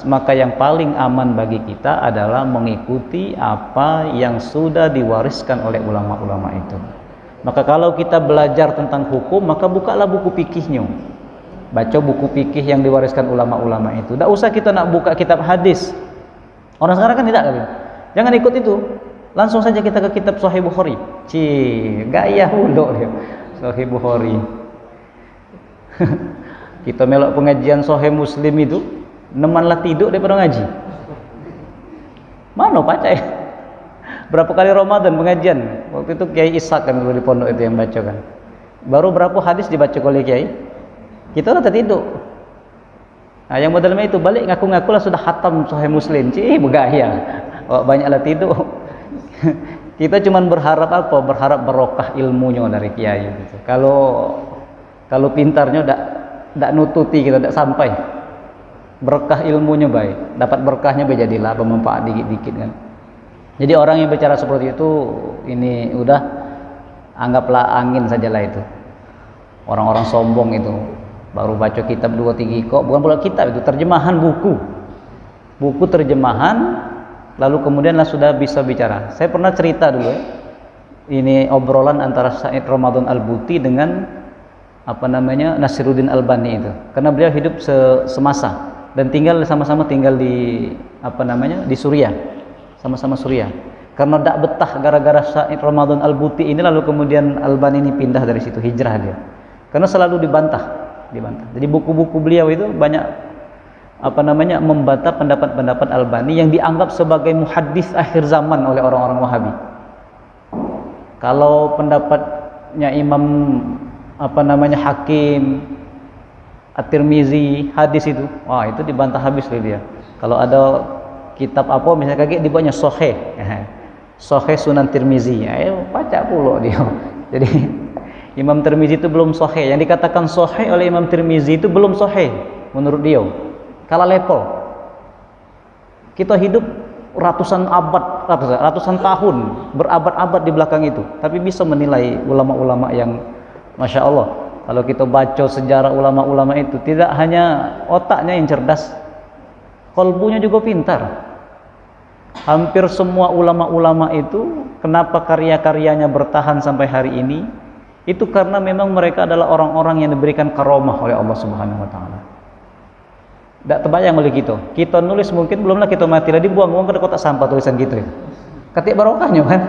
maka yang paling aman bagi kita adalah mengikuti apa yang sudah diwariskan oleh ulama-ulama itu. Maka kalau kita belajar tentang hukum, maka bukalah buku fikihnya. Baca buku fikih yang diwariskan ulama-ulama itu. Tidak usah kita nak buka kitab hadis. Orang sekarang kan tidak. Jangan ikut itu. Langsung saja kita ke kitab Sahih Bukhari. Gaya hulu dia. Sahih Bukhari. Kita melok pengajian Sahih Muslim itu, nemanlah tidur daripada ngaji. Mana pacai? Berapa kali Ramadan pengajian? Waktu itu Kiai Ishak kan dulu di pondok itu yang baca kan. Baru berapa hadis dibaca oleh Kiai? Kita udah tidur. Nah, yang modelnya itu balik ngaku-ngaku lah sudah khatam Sahih Muslim. Begaya. Banyaklah tidur. Kita cuma berharap apa? Berharap barokah ilmunya dari kiai gitu. Kalau pintarnya tidak nututi, kita tidak sampai. berkah ilmunya baik, dapat berkahnya baik, jadilah bermanfaat dikit-dikit kan. Jadi orang yang bicara seperti itu, ini udah anggaplah angin sajalah itu. Orang-orang sombong itu baru baca kitab 2-3 kok, bukan pula kitab, itu terjemahan buku terjemahan, lalu kemudianlah sudah bisa bicara. Saya pernah cerita dulu ya, ini obrolan antara Said Ramadan Al-Buti dengan Nasiruddin Albani itu, karena beliau hidup semasa dan sama-sama tinggal di di Suriah, sama-sama Suriah. Karena tidak betah gara-gara Said Ramadan Al-Buti ini, lalu kemudian Albani ini pindah dari situ, hijrah dia, karena selalu dibantah. Jadi buku-buku beliau itu banyak membantah pendapat-pendapat Albani yang dianggap sebagai muhaddis akhir zaman oleh orang-orang Wahabi. Kalau pendapatnya Imam Hakim, At-Tirmizi, hadis itu, wah itu dibantah habis oleh dia. Kalau ada kitab misalnya kayak dibuatnya Sahih Sunan Tirmizi, ayo baca pula dia. Jadi Imam Tirmizi itu belum sahih, yang dikatakan sahih oleh Imam Tirmizi itu belum sahih menurut dia, kalah level. Kita hidup ratusan tahun, berabad-abad di belakang itu, tapi bisa menilai ulama-ulama yang Masya Allah. Kalau kita baca sejarah ulama-ulama itu, tidak hanya otaknya yang cerdas, kolbunya juga pintar. Hampir semua ulama-ulama itu, kenapa karya-karyanya bertahan sampai hari ini? Itu karena memang mereka adalah orang-orang yang diberikan karomah oleh Allah Subhanahu wa taala. Tidak terbayang oleh kita. Kita nulis mungkin belumlah kita mati lah, dibuang-buang ke kotak sampah tulisan gitu. Ketik barokahnya kan.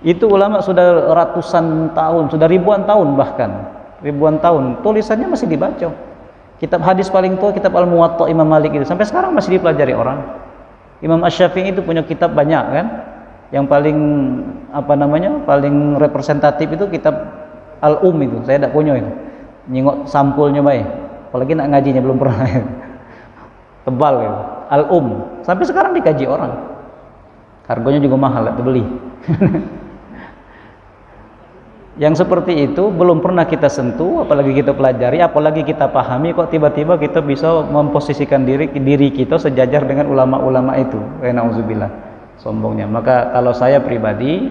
Itu ulama sudah ratusan tahun, sudah ribuan tahun, bahkan ribuan tahun tulisannya masih dibaca. Kitab hadis paling tua kitab Al-Muwatta Imam Malik itu sampai sekarang masih dipelajari orang. Imam Asy-Syafi'i itu punya kitab banyak kan. Yang paling paling representatif itu kitab Al-Um itu. Saya tidak punya itu. Nyingok sampulnya baik. Apalagi nak ngajinya belum pernah. Tebal gitu. Al-Um sampai sekarang dikaji orang. Harganya juga mahal, tak beli. Yang seperti itu belum pernah kita sentuh, apalagi kita pelajari, apalagi kita pahami, kok tiba-tiba kita bisa memposisikan diri kita sejajar dengan ulama-ulama itu. Na'udzubillah, sombongnya. Maka kalau saya pribadi,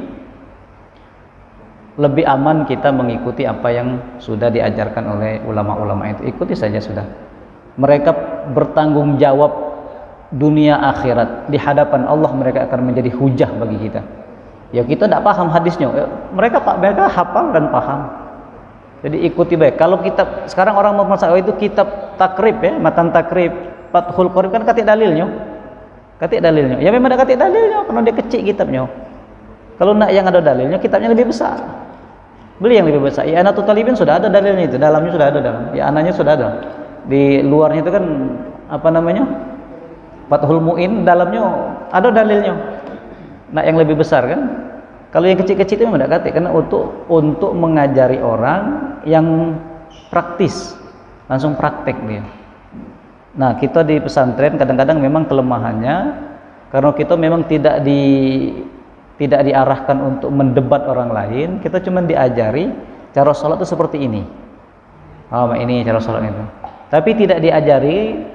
lebih aman kita mengikuti apa yang sudah diajarkan oleh ulama-ulama itu. Ikuti saja sudah. Mereka bertanggung jawab dunia akhirat. Di hadapan Allah mereka akan menjadi hujah bagi kita. Ya kita tidak paham hadisnya, mereka hafal dan paham. Jadi ikuti baik. Kalau kitab sekarang orang memasak itu kitab takrib ya, matan takrib, Fathul Qorib kan katik dalilnya. Ya memang ada katik dalilnya, karena dia kecil kitabnya. Kalau nak yang ada dalilnya, kitabnya lebih besar. Beli yang lebih besar. Ya Anatul Talibin sudah ada dalilnya itu, dalamnya sudah ada dalam. Ya ananya sudah ada. Di luarnya itu kan Fathul Mu'in, dalamnya ada dalilnya. Nah yang lebih besar kan, kalau yang kecil-kecil itu memang tidak katik, karena untuk mengajari orang yang praktis, langsung praktek dia. Nah kita di pesantren kadang-kadang memang kelemahannya, karena kita memang tidak diarahkan untuk mendebat orang lain, kita cuma diajari cara sholat itu seperti ini. Ini cara sholat itu. Tapi tidak diajari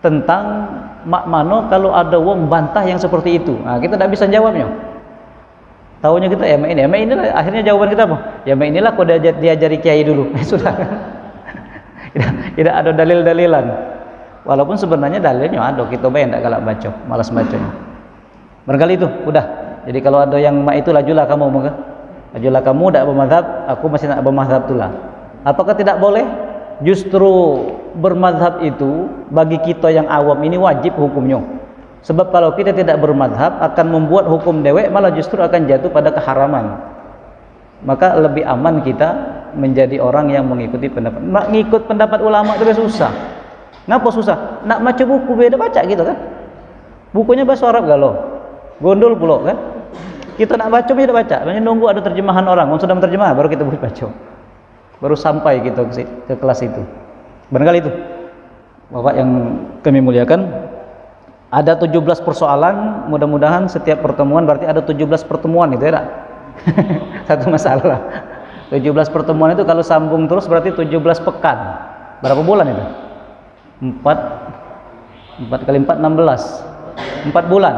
tentang mak mano kalau ada wong bantah yang seperti itu. Nah, kita tidak bisa jawabnya. Tahunya kita inilah akhirnya jawaban kita apa? Ya inilah kok diajari kiai dulu. Sudah. Tidak ada dalil-dalilan. Walaupun sebenarnya dalilnya ada, kita tidak galak baca, malas bacanya. Barangkali itu udah. Jadi kalau ada yang mak itu lajulah kamu tidak bermadzhab, aku masih nak bermadzhab itulah. Apakah tidak boleh? Justru bermadzhab itu bagi kita yang awam ini wajib hukumnya. Sebab kalau kita tidak bermadzhab akan membuat hukum dewek, malah justru akan jatuh pada keharaman. Maka lebih aman kita menjadi orang yang mengikuti pendapat. Ngikut pendapat ulama itu susah. Ngapa susah? Nak baca buku beda baca gitu kan. Bukunya bahasa Arab galau. Gondol pula kan. Kita nak baca beda baca. Banyak nunggu ada terjemahan orang. Kalau sudah menerjemah baru kita boleh baca. Baru sampai kita ke kelas itu. Barangkali itu Bapak yang kami muliakan, ada 17 persoalan, mudah-mudahan setiap pertemuan berarti ada 17 pertemuan itu ya. Satu masalah. 17 pertemuan itu kalau sambung terus berarti 17 pekan. Berapa bulan itu? 4 4 kali 4 16. 4 bulan.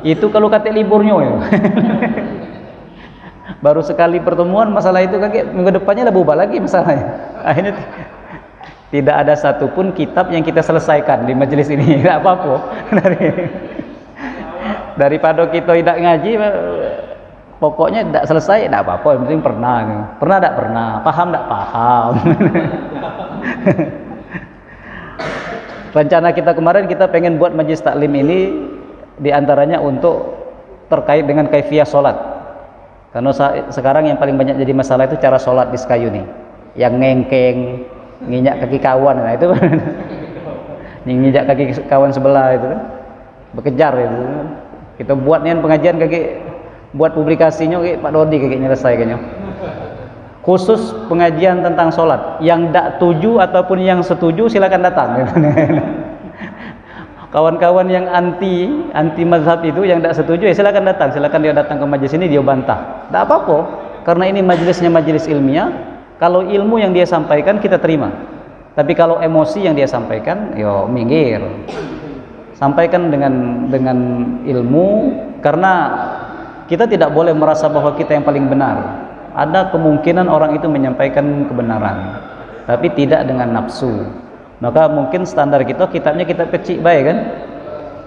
Itu kalau kata liburnya ya. Baru sekali pertemuan masalah itu kakek, minggu depannya lah berubah lagi masalahnya. Akhirnya tidak ada satupun kitab yang kita selesaikan di majelis ini. Tidak apa-apa. Daripada kita tidak ngaji, pokoknya tidak selesai, tidak apa-apa. Yang penting pernah. Pernah tidak pernah, paham tidak paham. Rencana kita kemarin, kita pengen buat majelis taklim ini diantaranya untuk terkait dengan kaifiyah sholat. Karena sekarang yang paling banyak jadi masalah itu cara sholat di Sekayu nih, yang ngengkeng, nginjak kaki kawan, nah itu nginjak kaki kawan sebelah itu kan, bekejar itu. Kita buat nih pengajian kaki, buat publikasinya Pak Dodi kaki nyelesai kayaknya. Khusus pengajian tentang sholat, yang tidak setuju ataupun yang setuju silakan datang. Kawan-kawan yang anti mazhab itu, yang tidak setuju ya silakan datang, silakan dia datang ke majelis ini, dia bantah, tidak apa-apa, karena ini majelisnya majelis ilmiah. Kalau ilmu yang dia sampaikan kita terima, tapi kalau emosi yang dia sampaikan, yo minggir. Sampaikan dengan ilmu, karena kita tidak boleh merasa bahwa kita yang paling benar. Ada kemungkinan orang itu menyampaikan kebenaran, tapi tidak dengan nafsu. Maka mungkin standar kita, kitabnya kitab kecil baik kan,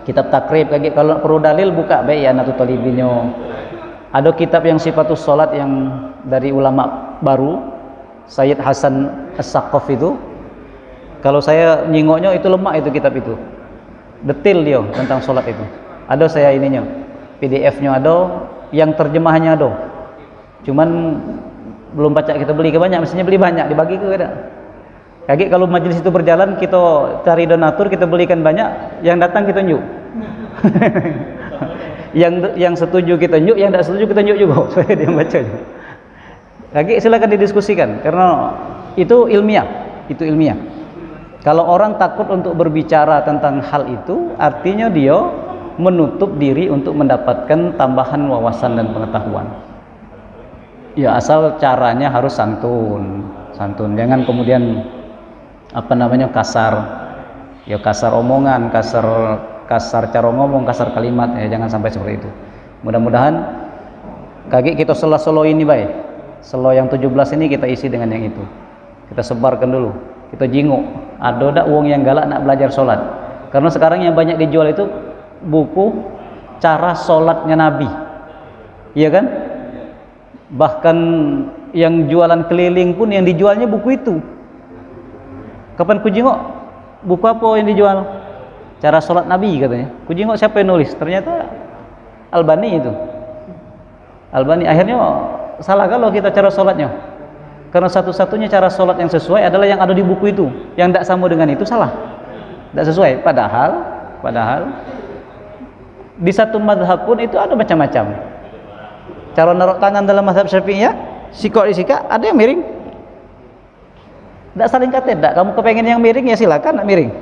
kitab takrib kayak, kalau perlu dalil buka baik ya Natul Talibinyo. Ada kitab yang sifatus sholat yang dari ulama baru, Sayyid Hasan As-Saqqaf itu, kalau saya nyingoknya itu lemah itu kitab itu, detail dia tentang sholat itu. Ada saya ininya, PDF-nya ada, yang terjemahnya ada, cuman belum baca, kita beli ke banyak, mestinya beli banyak, dibagi ke ada. Kayak kalau majelis itu berjalan, kita cari donatur, kita belikan banyak, yang datang kita nyuk. yang setuju kita nyuk, yang tidak setuju kita nyuk juga, supaya dia baca. Kayak silakan didiskusikan, karena itu ilmiah, itu ilmiah. Kalau orang takut untuk berbicara tentang hal itu, artinya dia menutup diri untuk mendapatkan tambahan wawasan dan pengetahuan. Ya asal caranya harus santun, jangan kemudian kasar, ya kasar omongan, kasar cara ngomong, kasar kalimat, ya jangan sampai seperti itu. Mudah-mudahan kaki kita selo ini baik, selo yang 17 ini kita isi dengan yang itu, kita sebarkan dulu, kita jinguk. Ada uang yang galak nak belajar sholat, karena sekarang yang banyak dijual itu buku cara sholatnya Nabi, iya kan? Bahkan yang jualan keliling pun yang dijualnya buku itu. Kapan ku jengok buku apa yang dijual? Cara sholat Nabi katanya. Ku jengok siapa yang nulis? Ternyata Albani itu. Albani. Akhirnya salah kalau kita cara sholatnya. Karena satu-satunya cara sholat yang sesuai adalah yang ada di buku itu. Yang tidak sama dengan itu salah. Tidak sesuai. Padahal di satu madhab pun itu ada macam-macam. Cara naruh tangan dalam mazhab Syafi'iyah, sikok disikat, ada yang miring. Tidak saling kata, tidak. Kamu kepengen yang miring ya silakan, nak miring.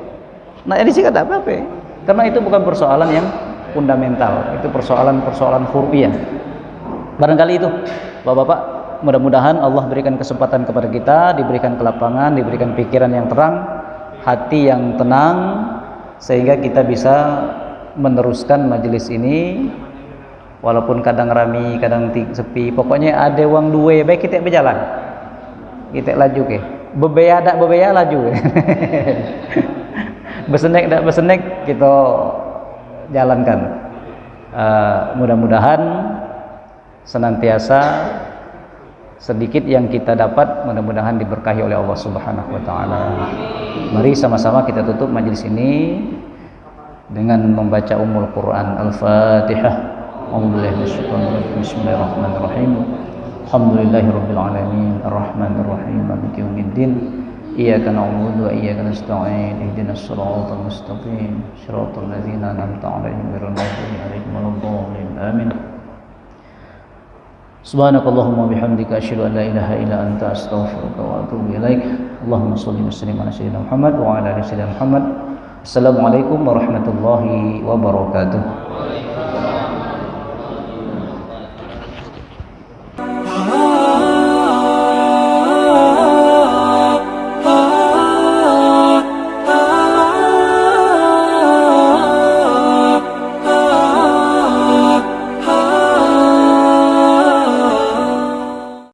Nah ini sih tidak apa-apa, karena itu bukan persoalan yang fundamental, itu persoalan fur'iyah. Barangkali itu, bapak-bapak, mudah-mudahan Allah berikan kesempatan kepada kita, diberikan kelapangan, diberikan pikiran yang terang, hati yang tenang, sehingga kita bisa meneruskan majelis ini, walaupun kadang rami, kadang sepi. Pokoknya ada uang dua, baik kita berjalan, kita laju ke. Bebeya tak bebeya laju. Besenek tak besenek kita jalankan. Mudah-mudahan senantiasa sedikit yang kita dapat mudah-mudahan diberkahi oleh Allah Subhanahu wa taala. Mari sama-sama kita tutup majelis ini dengan membaca Ummul Quran Al-Fatihah. Bismillahirrahmanirrahim. Alhamdulillahirabbil alamin arrahmanir rahim maliki yaumiddin iyyaka na'budu wa iyyaka nasta'in ihdinas siratal mustaqim siratal ladzina an'amta 'alaihim ghairil maghdubi 'alaihim waladdallin amin. Subhanakallahumma bihamdika asyhadu an la ilaha illa anta astaghfiruka wa atubu ilaik. Allahumma shalli wa sallim ala sayyidina Muhammad wa ala ali sayyidina Muhammad. Assalamualaikum warahmatullahi wabarakatuh.